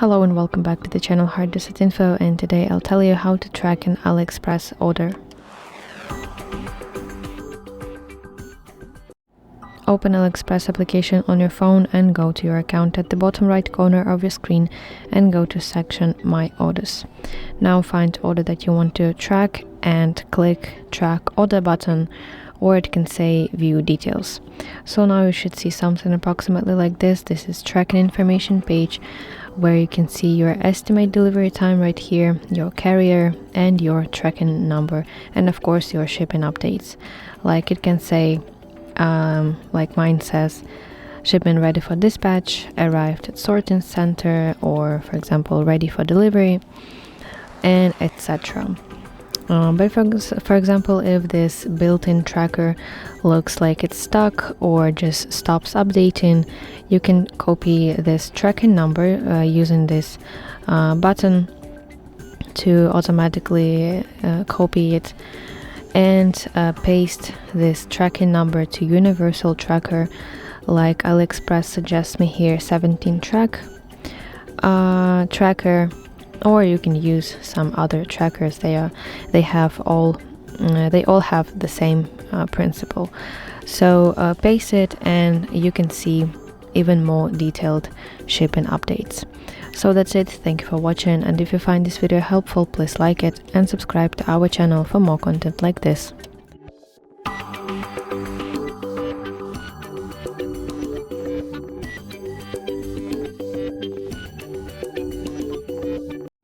Hello and welcome back to the channel hardreset.info, and today I'll tell you how to track an AliExpress order. Open AliExpress application on your phone and go to your account at the bottom right corner of your screen and go to section My Orders. Now find order that you want to track and click Track Order button, or it can say View Details. So now you should see something approximately like this. This is tracking information page where you can see your estimate delivery time right here, your carrier and your tracking number, and of course your shipping updates. Like it can say, like mine says, shipment ready for dispatch, arrived at sorting center, or for example ready for delivery, and etc. But for example, if this built-in tracker looks like it's stuck or just stops updating, you can copy this tracking number using this button to automatically copy it and paste this tracking number to universal tracker, like AliExpress suggests me here, 17 tracker, or you can use some other trackers. They all have the same principle. So paste it and you can see even more detailed shipping updates. So that's it. Thank you for watching, and if you find this video helpful, please like it and subscribe to our channel for more content like this.